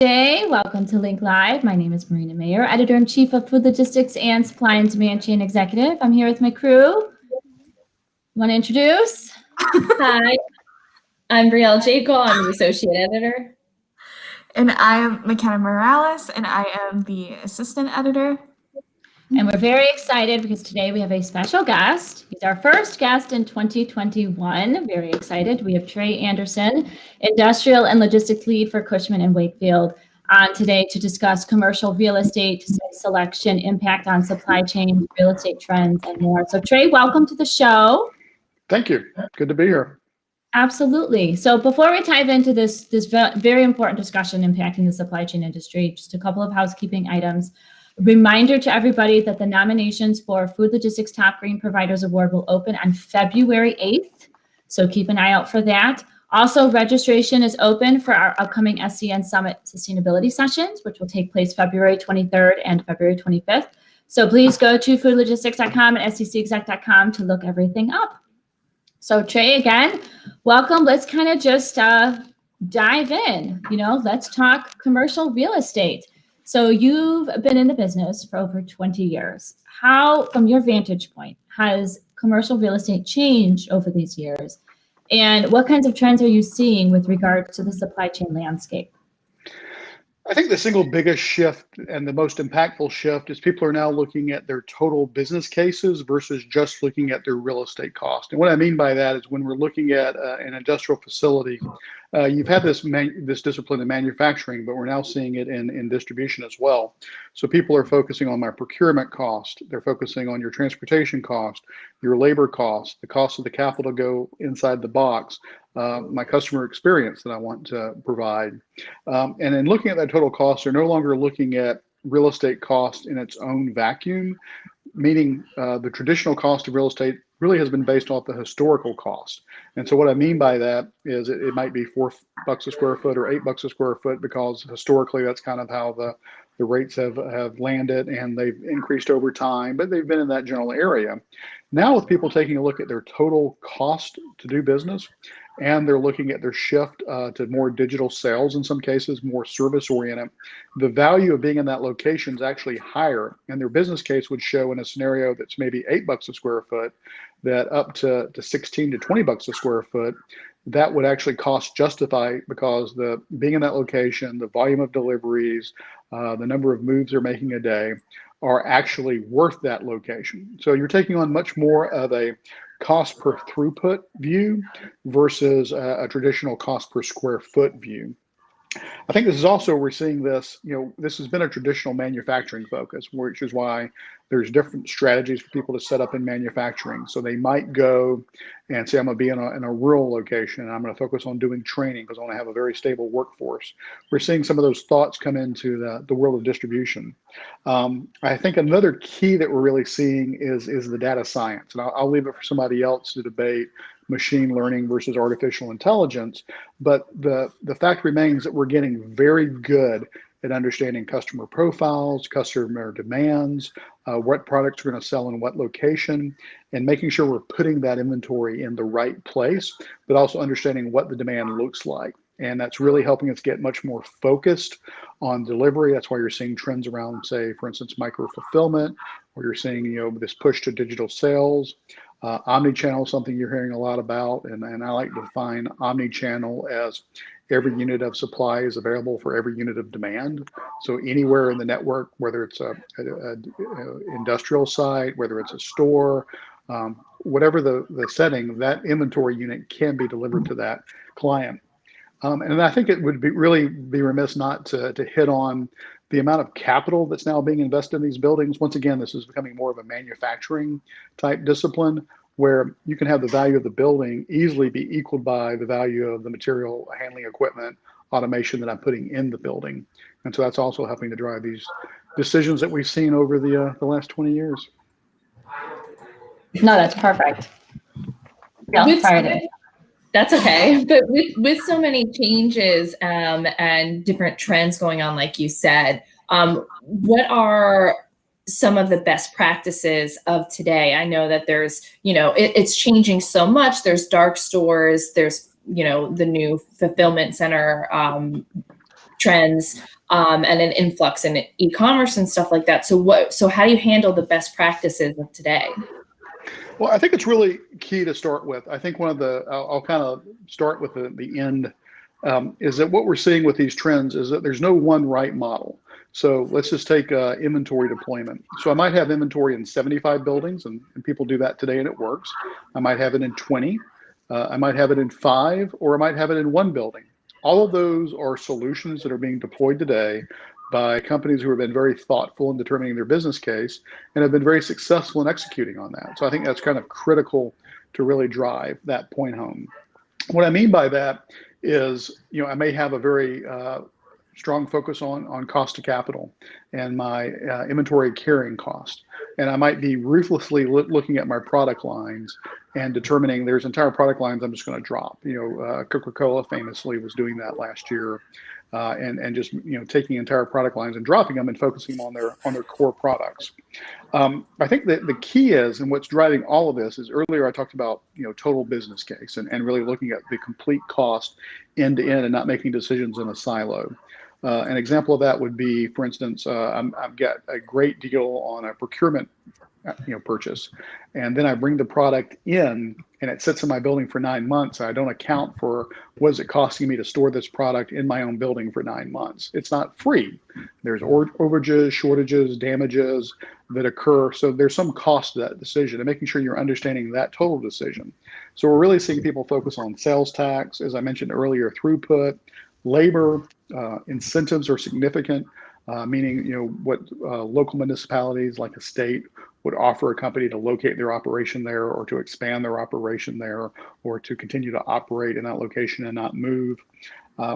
Day. Welcome to Link Live. My name is Marina Mayer, Editor-in-Chief of Food Logistics and Supply and Demand Chain Executive. I'm here with my crew. Want to introduce? Hi, I'm Brielle Jacob. I'm the Associate Editor. And I'm McKenna Morales, and I am the Assistant Editor. And we're very excited because today we have a special guest. He's our first guest in 2021. Very excited. We have Trey Anderson, Industrial and Logistics Lead for Cushman and Wakefield, on today to discuss commercial real estate, site selection, impact on supply chain, real estate trends, and more. So Trey, welcome to the show. Thank you. Good to be here. Absolutely. So before we dive into this very important discussion impacting the supply chain industry, just a couple of housekeeping items. Reminder to everybody that the nominations for Food Logistics Top Green Providers Award will open on February 8th. So keep an eye out for that. Also, registration is open for our upcoming SCN Summit Sustainability Sessions, which will take place February 23rd and February 25th. So please go to foodlogistics.com and scexec.com to look everything up. So Trey, again, welcome. Let's kind of just dive in. Let's talk commercial real estate. So you've been in the business for over 20 years. How, from your vantage point, has commercial real estate changed over these years? And what kinds of trends are you seeing with regards to the supply chain landscape? I think the single biggest shift and the most impactful shift is people are now looking at their total business cases versus just looking at their real estate cost. And what I mean by that is when we're looking at an industrial facility, you've had this discipline in manufacturing, but we're now seeing it in distribution as well. So people are focusing on my procurement cost. They're focusing on your transportation cost, your labor cost, the cost of the capital to go inside the box, my customer experience that I want to provide. And in looking at that total cost, they're no longer looking at real estate cost in its own vacuum, meaning the traditional cost of real estate really has been based off the historical cost. And so what I mean by that is it might be $4 a square foot or $8 a square foot, because historically that's kind of how the rates have landed, and they've increased over time, but they've been in that general area. Now with people taking a look at their total cost to do business, and they're looking at their shift to more digital sales, in some cases more service oriented, the value of being in that location is actually higher, and their business case would show in a scenario that's maybe $8 a square foot, that up to 16 to $20 a square foot, that would actually cost justify, because the being in that location, the volume of deliveries, the number of moves they're making a day are actually worth that location. So you're taking on much more of a cost per throughput view versus a traditional cost per square foot view. I think this is also, we're seeing this, this has been a traditional manufacturing focus, which is why there's different strategies for people to set up in manufacturing. So they might go and say, I'm going to be in a rural location, and I'm going to focus on doing training because I want to have a very stable workforce. We're seeing some of those thoughts come into the world of distribution. I think another key that we're really seeing is the data science. And I'll leave it for somebody else to debate machine learning versus artificial intelligence. But the fact remains that we're getting very good at understanding customer profiles, customer demands, what products we're going to sell in what location, and making sure we're putting that inventory in the right place, but also understanding what the demand looks like. And that's really helping us get much more focused on delivery. That's why you're seeing trends around, say, for instance, micro fulfillment, where you're seeing, this push to digital sales. Omni-channel is something you're hearing a lot about, and I like to define omni-channel as every unit of supply is available for every unit of demand. So anywhere in the network, whether it's a industrial site, whether it's a store, whatever the setting, that inventory unit can be delivered to that client. And I think it would really be remiss not to hit on the amount of capital that's now being invested in these buildings. Once again, this is becoming more of a manufacturing type discipline, where you can have the value of the building easily be equaled by the value of the material handling equipment, automation that I'm putting in the building. And so that's also helping to drive these decisions that we've seen over the last 20 years. No, that's perfect. No, sorry. That's okay. But with so many changes and different trends going on, like you said, what are some of the best practices of today? I know that there's, it's changing so much. There's dark stores, there's, the new fulfillment center trends and an influx in e-commerce and stuff like that. So how do you handle the best practices of today? Well, I think it's really key to start with. I think one of the, I'll kind of start with the end, is that what we're seeing with these trends is that there's no one right model. So let's just take inventory deployment. So I might have inventory in 75 buildings, and people do that today and it works. I might have it in 20, I might have it in 5, or I might have it in 1 building. All of those are solutions that are being deployed today by companies who have been very thoughtful in determining their business case and have been very successful in executing on that. So I think that's kind of critical to really drive that point home. What I mean by that is, I may have a very strong focus on cost of capital and my inventory carrying cost. And I might be ruthlessly looking at my product lines and determining there's entire product lines I'm just going to drop. Coca-Cola famously was doing that last year, and just taking entire product lines and dropping them and focusing on their core products. I think that the key is, and what's driving all of this is, earlier I talked about total business case and really looking at the complete cost end to end and not making decisions in a silo. An example of that would be, for instance, I've got a great deal on a procurement purchase, and then I bring the product in and it sits in my building for 9 months. I don't account for what is it costing me to store this product in my own building for 9 months. It's not free. There's overages, shortages, damages that occur. So there's some cost to that decision, and making sure you're understanding that total decision. So we're really seeing people focus on sales tax, as I mentioned earlier, throughput, labor, incentives are significant, meaning what local municipalities like a state would offer a company to locate their operation there, or to expand their operation there, or to continue to operate in that location and not move.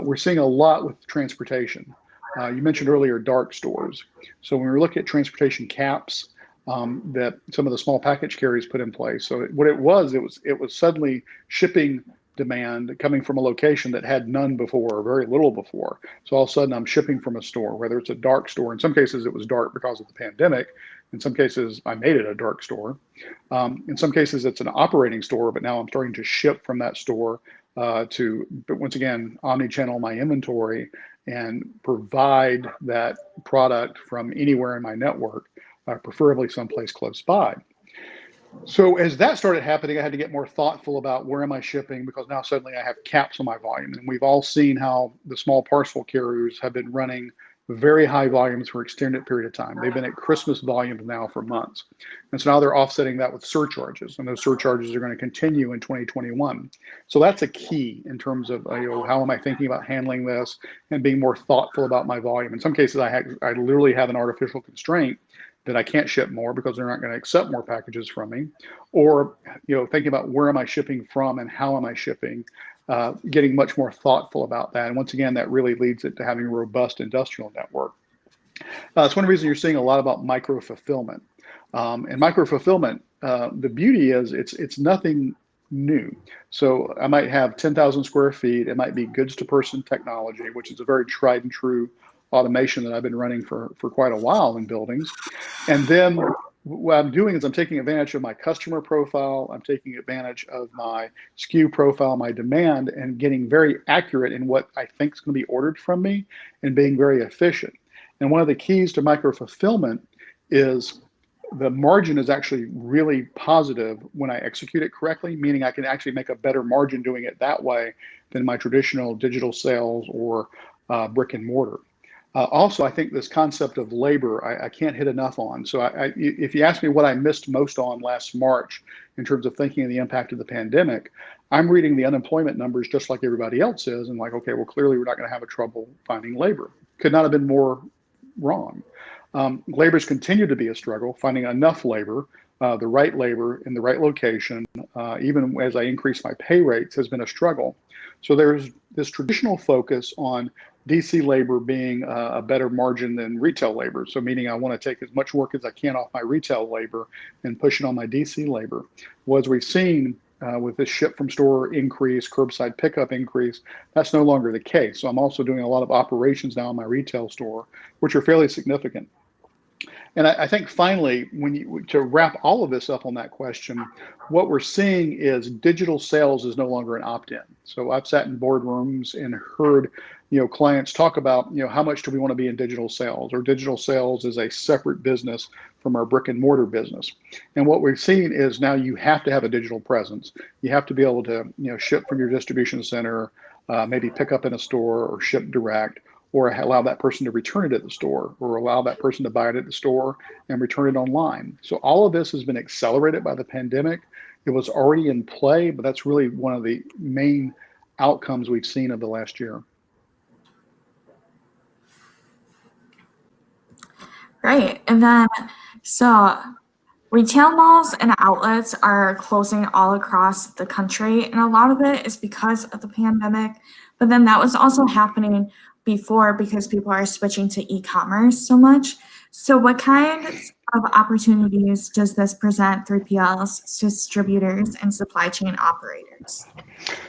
We're seeing a lot with transportation. You mentioned earlier dark stores. So when we look at transportation caps that some of the small package carriers put in place, so what it was suddenly shipping demand coming from a location that had none before, or very little before. So all of a sudden I'm shipping from a store, whether it's a dark store. In some cases it was dark because of the pandemic. In some cases I made it a dark store. In some cases it's an operating store, but now I'm starting to ship from that store but once again, omni-channel my inventory and provide that product from anywhere in my network, preferably someplace close by. So as that started happening, I had to get more thoughtful about where am I shipping, because now suddenly I have caps on my volume. And we've all seen how the small parcel carriers have been running very high volumes for an extended period of time. They've been at Christmas volumes now for months. And so now they're offsetting that with surcharges, and those surcharges are going to continue in 2021. So that's a key in terms of how am I thinking about handling this and being more thoughtful about my volume. In some cases, I literally have an artificial constraint that I can't ship more because they're not going to accept more packages from me, or thinking about where am I shipping from and how am I shipping, getting much more thoughtful about that. And once again, that really leads it to having a robust industrial network. It's one reason you're seeing a lot about micro fulfillment. And micro fulfillment, the beauty is it's nothing new. So I might have 10,000 square feet. It might be goods to person technology, which is a very tried and true automation that I've been running for quite a while in buildings. And then what I'm doing is I'm taking advantage of my customer profile. I'm taking advantage of my SKU profile, my demand, and getting very accurate in what I think is going to be ordered from me and being very efficient. And one of the keys to micro fulfillment is the margin is actually really positive when I execute it correctly, meaning I can actually make a better margin doing it that way than my traditional digital sales or brick and mortar. Also, I think this concept of labor, I can't hit enough on. So if you ask me what I missed most on last March in terms of thinking of the impact of the pandemic, I'm reading the unemployment numbers just like everybody else is, and like, okay, well, clearly we're not going to have a trouble finding labor. Could not have been more wrong. Labor's continued to be a struggle. Finding enough labor, the right labor in the right location, even as I increase my pay rates, has been a struggle. So there's this traditional focus on DC labor being a better margin than retail labor. So meaning I want to take as much work as I can off my retail labor and push it on my DC labor. Well, as we've seen with this ship from store increase, curbside pickup increase, that's no longer the case. So I'm also doing a lot of operations now in my retail store, which are fairly significant. And I think finally, to wrap all of this up on that question, what we're seeing is digital sales is no longer an opt-in. So I've sat in boardrooms and heard, clients talk about, how much do we want to be in digital sales, or digital sales is a separate business from our brick and mortar business. And what we're seeing is now you have to have a digital presence. You have to be able to, ship from your distribution center, maybe pick up in a store or ship direct, or allow that person to return it at the store, or allow that person to buy it at the store and return it online. So all of this has been accelerated by the pandemic. It was already in play, but that's really one of the main outcomes we've seen of the last year. Right. And then, so retail malls and outlets are closing all across the country, and a lot of it is because of the pandemic. But then that was also happening before because people are switching to e-commerce so much. So what kinds of opportunities does this present 3PLs, distributors, and supply chain operators?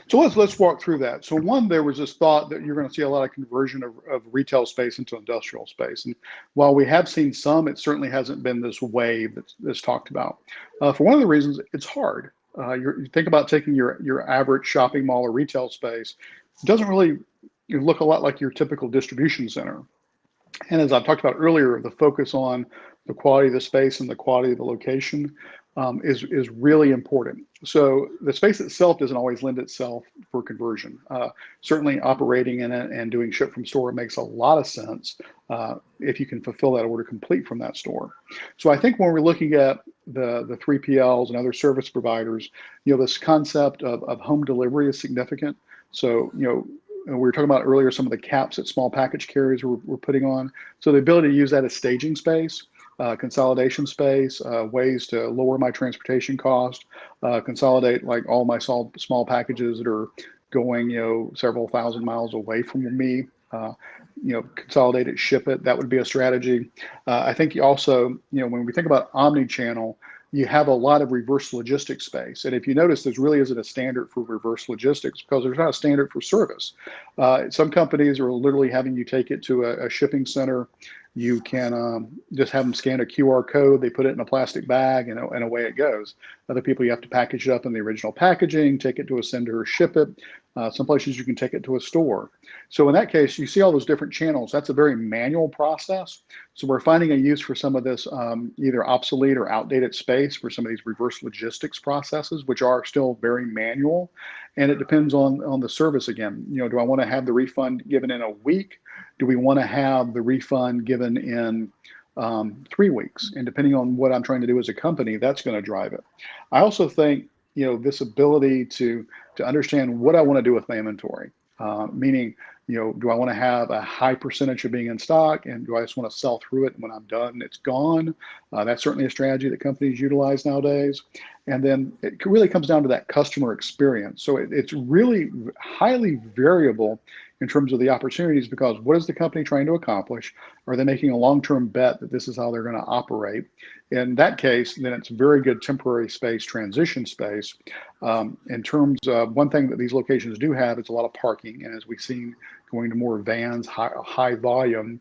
So let's walk through that. So one, there was this thought that you're going to see a lot of conversion of retail space into industrial space. And while we have seen some, it certainly hasn't been this wave that's talked about. For one of the reasons, it's hard. You think about taking your average shopping mall or retail space. It doesn't really look a lot like your typical distribution center. And as I've talked about earlier, the focus on the quality of the space and the quality of the location is really important. So the space itself doesn't always lend itself for conversion. Certainly operating in it and doing ship from store makes a lot of sense if you can fulfill that order complete from that store. So I think when we're looking at the 3PLs and other service providers, this concept of home delivery is significant. So, we were talking about earlier some of the caps that small package carriers were putting on. So the ability to use that as staging space, consolidation space, ways to lower my transportation cost, consolidate like all my small packages that are going, several thousand miles away from me, consolidate it, ship it. That would be a strategy. I think you also, when we think about omni-channel, you have a lot of reverse logistics space. And if you notice, there really isn't a standard for reverse logistics because there's not a standard for service. Some companies are literally having you take it to a shipping center. You can just have them scan a QR code, they put it in a plastic bag, and away it goes. Other people, you have to package it up in the original packaging, take it to a sender, ship it. Some places you can take it to a store. So in that case, you see all those different channels. That's a very manual process. So we're finding a use for some of this either obsolete or outdated space for some of these reverse logistics processes, which are still very manual. And it depends on the service again. Do I want to have the refund given in a week? Do we want to have the refund given in 3 weeks? And depending on what I'm trying to do as a company, that's going to drive it. I also think, this ability to understand what I want to do with my inventory, meaning, do I want to have a high percentage of being in stock, and do I just want to sell through it, and when I'm done, it's gone? That's certainly a strategy that companies utilize nowadays. And then it really comes down to that customer experience. So it's really highly variable in terms of the opportunities, because what is the company trying to accomplish? Are they making a long-term bet that this is how they're going to operate? In that case, then it's very good temporary space, transition space. In terms of one thing that these locations do have, it's a lot of parking. And as we've seen going to more vans, high volume,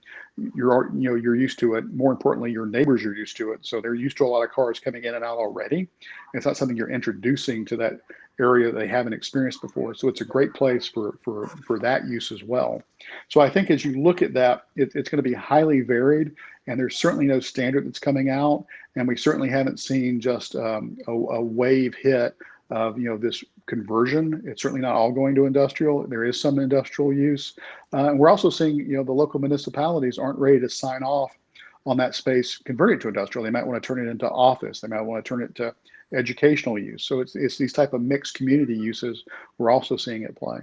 you're used to it. More importantly, your neighbors are used to it. So they're used to a lot of cars coming in and out already. It's not something you're introducing to that area they haven't experienced before. So it's a great place for that use as well. So I think as you look at that, it's going to be highly varied, and there's certainly no standard that's coming out. And we certainly haven't seen just a wave hit of this conversion. It's certainly not all going to industrial. There is some industrial use. And we're also seeing the local municipalities aren't ready to sign off on that space, convert it to industrial. They might want to turn it into office. They might want to turn it to educational use. So it's these type of mixed community uses we're also seeing at play.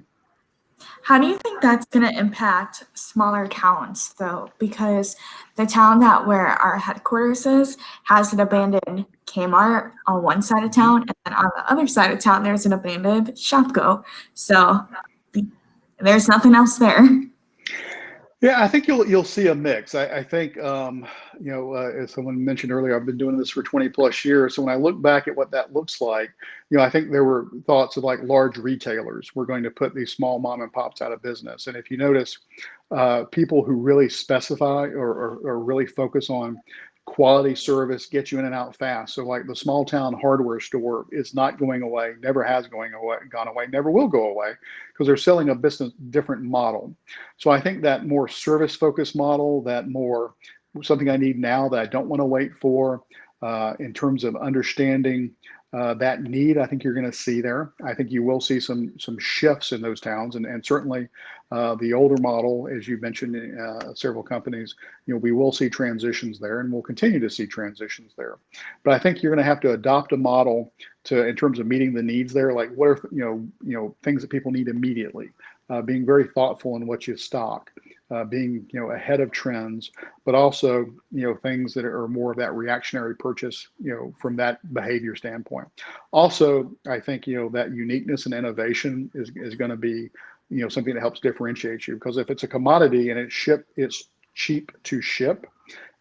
How do you think that's going to impact smaller towns, though? Because the town where our headquarters is has an abandoned Kmart on one side of town, and then on the other side of town, there's an abandoned Shopko. So there's nothing else there. Yeah, I think you'll see a mix. I think, as someone mentioned earlier, I've been doing this for 20 plus years. So when I look back at what that looks like, I think there were thoughts of like large retailers. We're going to put these small mom and pops out of business. And if you notice, people who really specify or really focus on quality service, get you in and out fast. So like the small town hardware store is not going away, never has gone away, never will go away, because they're selling a business different model. So I think that more service focused model, that more something I need now that I don't want to wait for, in terms of understanding that need, I think you're going to see there. I think you will see some shifts in those towns, and certainly the older model, as you mentioned, several companies, we will see transitions there, and we'll continue to see transitions there. But I think you're going to have to adopt a model in terms of meeting the needs there. Like what are things that people need immediately, being very thoughtful in what you stock. Being ahead of trends, but also things that are more of that reactionary purchase from that behavior standpoint. Also, I think that uniqueness and innovation is going to be something that helps differentiate you, because if it's a commodity and it's cheap to ship,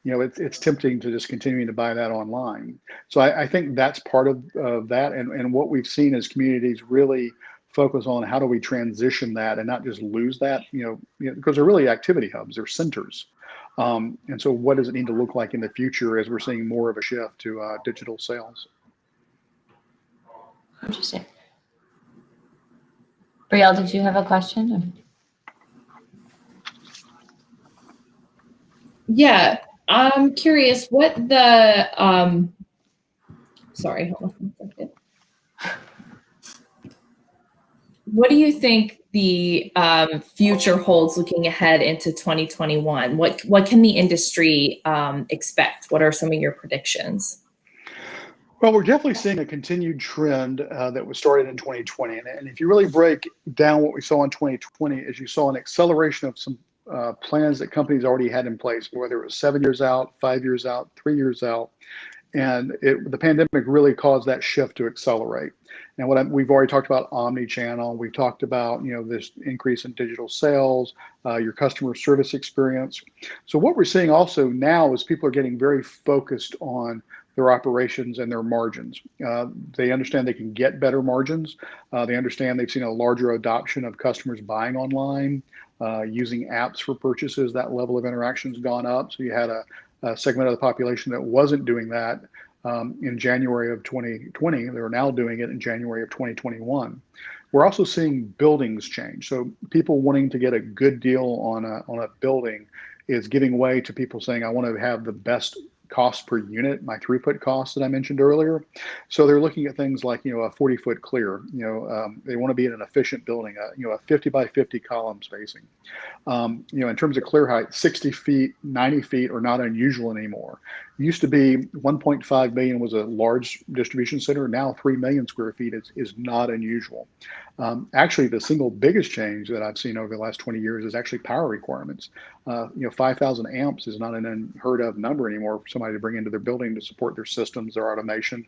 it's tempting to just continue to buy that online. So I think that's part of that, and what we've seen is communities really focus on how do we transition that and not just lose that, because they're really activity hubs, they're centers. And so what does it need to look like in the future as we're seeing more of a shift to digital sales? Interesting. Brielle, did you have a question? Yeah, I'm curious what the, sorry, hold on one second. What do you think the future holds looking ahead into 2021? What can the industry expect? What are some of your predictions? Well, we're definitely seeing a continued trend that was started in 2020. And if you really break down what we saw in 2020, is you saw an acceleration of some plans that companies already had in place, whether it was 7 years out, 5 years out, 3 years out. And the pandemic really caused that shift to accelerate. Now, we've already talked about omni-channel. We've talked about this increase in digital sales, your customer service experience. So what we're seeing also now is people are getting very focused on their operations and their margins. They understand they can get better margins. They understand they've seen a larger adoption of customers buying online, using apps for purchases. That level of interaction has gone up. So you had a segment of the population that wasn't doing that in January of 2020. They're now doing it in January of 2021. We're also seeing buildings change. So people wanting to get a good deal on a building is giving way to people saying, I want to have the best cost per unit, my throughput costs that I mentioned earlier. So they're looking at things like, a 40-foot clear. They want to be in an efficient building, a 50 by 50 column spacing. In terms of clear height, 60 feet, 90 feet are not unusual anymore. It used to be 1.5 million was a large distribution center. Now 3 million square feet is not unusual. Actually, the single biggest change that I've seen over the last 20 years is actually power requirements. 5,000 amps is not an unheard of number anymore for somebody to bring into their building to support their systems, their automation,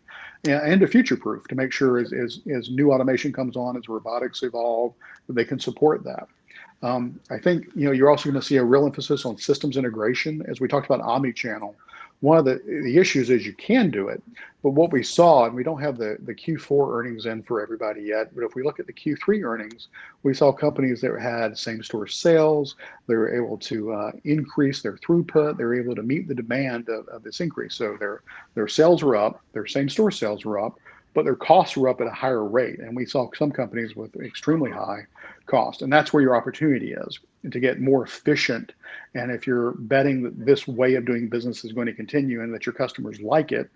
and to future-proof, to make sure as new automation comes on, as robotics evolve, that they can support that. I think you're also going to see a real emphasis on systems integration. As we talked about omni-channel, one of the issues is you can do it, but what we saw, and we don't have the Q4 earnings in for everybody yet, but if we look at the Q3 earnings, we saw companies that had same-store sales. They were able to increase their throughput. They were able to meet the demand of this increase. So their sales were up, their same-store sales were up, but their costs were up at a higher rate. And we saw some companies with extremely high cost. And that's where your opportunity is, to get more efficient. And if you're betting that this way of doing business is going to continue and that your customers like it,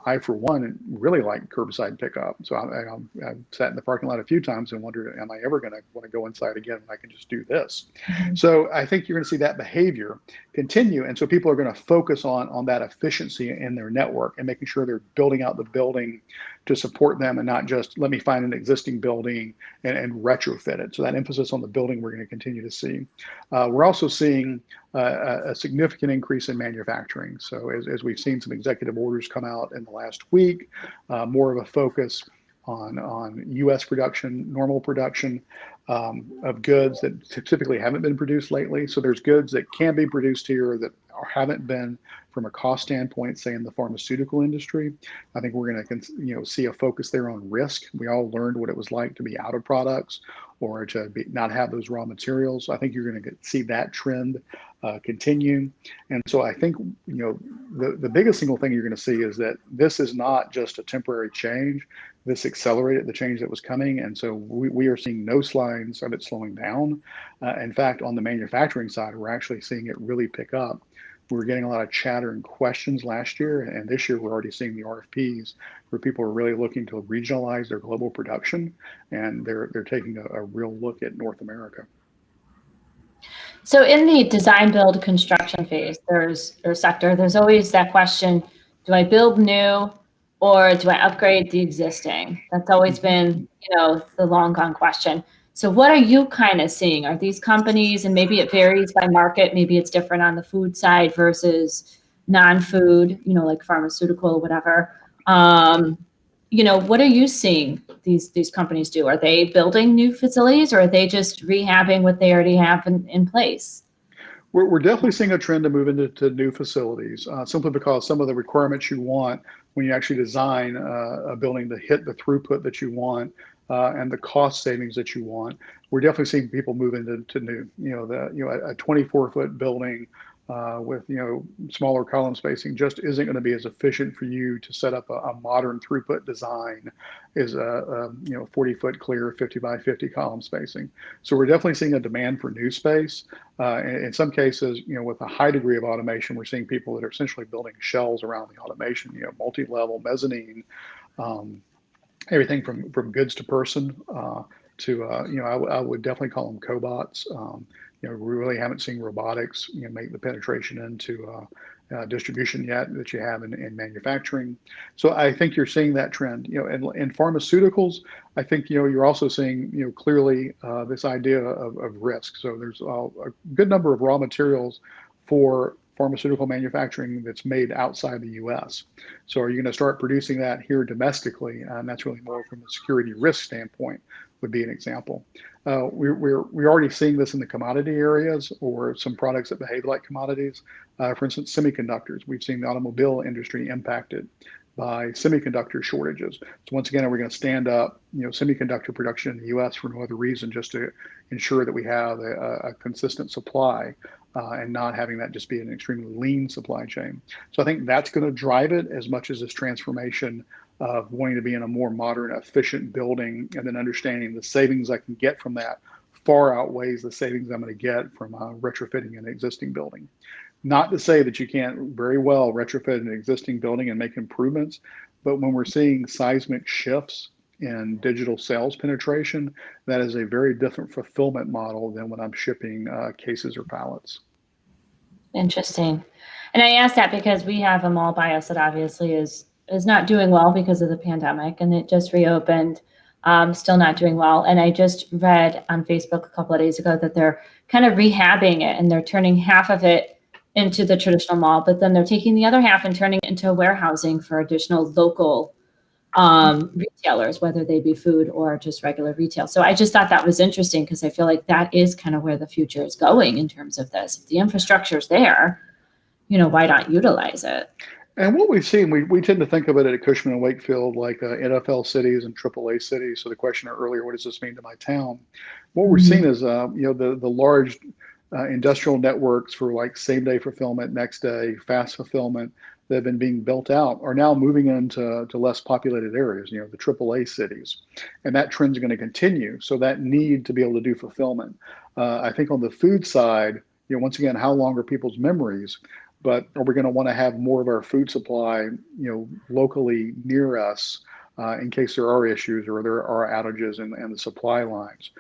I, for one, really like curbside pickup. So I've sat in the parking lot a few times and wondered, am I ever going to want to go inside again when I can just do this? Mm-hmm. So I think you're going to see that behavior continue. And so people are going to focus on that efficiency in their network and making sure they're building out the building to support them, and not just let me find an existing building and retrofit it. So that emphasis on the building we're going to continue to see. We're also seeing a significant increase in manufacturing. So as we've seen some executive orders come out in the last week, more of a focus on U.S. production, normal production of goods that typically haven't been produced lately. So there's goods that can be produced here that haven't been, from a cost standpoint, say in the pharmaceutical industry. I think we're going to see a focus there on risk. We all learned what it was like to be out of products or to not have those raw materials. I think you're going to see that trend continue. And so I think the biggest single thing you're going to see is that this is not just a temporary change. This accelerated the change that was coming. And so we are seeing no signs of it slowing down. In fact, on the manufacturing side, we're actually seeing it really pick up. We were getting a lot of chatter and questions last year, and this year we're already seeing the RFPs where people are really looking to regionalize their global production, and they're taking a real look at North America. So in the design, build, construction phase, there's always that question, do I build new or do I upgrade the existing? That's always been, the long gone question. So what are you kind of seeing? Are these companies, and maybe it varies by market, maybe it's different on the food side versus non-food, like pharmaceutical, whatever. What are you seeing these companies do? Are they building new facilities, or are they just rehabbing what they already have in place? We're definitely seeing a trend to move into new facilities, simply because some of the requirements you want when you actually design a building to hit the throughput that you want and the cost savings that you want. We're definitely seeing people move into new, a 24-foot building with smaller column spacing just isn't going to be as efficient for you to set up a modern throughput design as a 40-foot clear 50 by 50 column spacing. So we're definitely seeing a demand for new space. In some cases, with a high degree of automation, we're seeing people that are essentially building shells around the automation, multi-level mezzanine, everything from goods to person to I would definitely call them cobots. We really haven't seen robotics make the penetration into distribution yet that you have in manufacturing. So I think you're seeing that trend. In pharmaceuticals, I think you're also seeing clearly this idea of risk. So there's a good number of raw materials for pharmaceutical manufacturing that's made outside the U.S. So are you going to start producing that here domestically? And that's really more from a security risk standpoint would be an example. We're already seeing this in the commodity areas or some products that behave like commodities. For instance, semiconductors. We've seen the automobile industry impacted by semiconductor shortages. So once again, we're going to stand up, semiconductor production in the U.S. for no other reason, just to ensure that we have a consistent supply and not having that just be an extremely lean supply chain. So I think that's going to drive it as much as this transformation of wanting to be in a more modern, efficient building, and then understanding the savings I can get from that far outweighs the savings I'm going to get from retrofitting an existing building. Not to say that you can't very well retrofit an existing building and make improvements, but when we're seeing seismic shifts in digital sales penetration, that is a very different fulfillment model than when I'm shipping cases or pallets. Interesting. And I asked that because we have a mall by us that obviously is not doing well because of the pandemic, and it just reopened, still not doing well. And I just read on Facebook a couple of days ago that they're kind of rehabbing it, and they're turning half of it into the traditional mall, but then they're taking the other half and turning it into warehousing for additional local retailers, whether they be food or just regular retail. So I just thought that was interesting because I feel like that is kind of where the future is going in terms of this. If the infrastructure is there, why not utilize it? And what we've seen, we tend to think of it at Cushman Wakefield like NFL cities and AAA cities. So the question earlier, what does this mean to my town? What we're seeing is, the large industrial networks for like same day fulfillment, next day, fast fulfillment that have been being built out are now moving into less populated areas, the AAA cities. And that trend's going to continue. So that need to be able to do fulfillment. I think on the food side, once again, how long are people's memories? But are we going to want to have more of our food supply, locally near us in case there are issues or there are outages in the supply lines?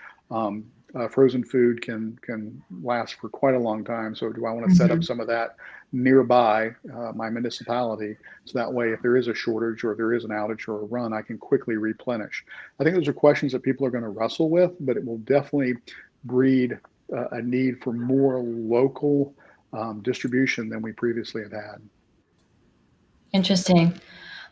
Frozen food can last for quite a long time. So do I want to set up some of that nearby my municipality? So that way, if there is a shortage or there is an outage or a run, I can quickly replenish. I think those are questions that people are going to wrestle with, but it will definitely breed a need for more local distribution than we previously have had. Interesting.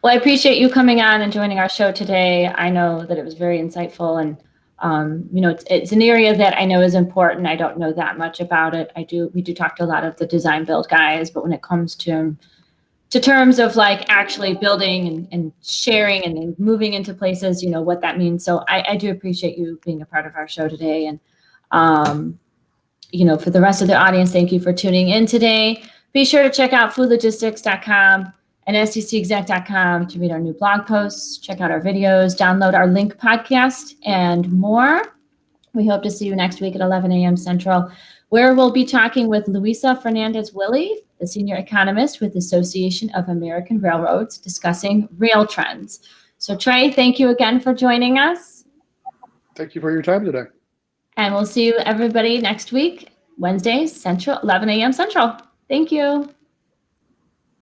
Well, I appreciate you coming on and joining our show today. I know that it was very insightful, and it's an area that I know is important. I don't know that much about it. We do talk to a lot of the design build guys, but when it comes to terms of like actually building and sharing and then moving into places, what that means. So I do appreciate you being a part of our show today. And for the rest of the audience, thank you for tuning in today. Be sure to check out foodlogistics.com and stcexec.com to read our new blog posts, check out our videos, download our Link podcast, and more. We hope to see you next week at 11 a.m. Central, where we'll be talking with Luisa Fernandez-Willie, the senior economist with the Association of American Railroads, discussing rail trends. So Trey, thank you again for joining us. Thank you for your time today. And we'll see you everybody next week, Wednesdays, Central, 11 a.m. Central. Thank you.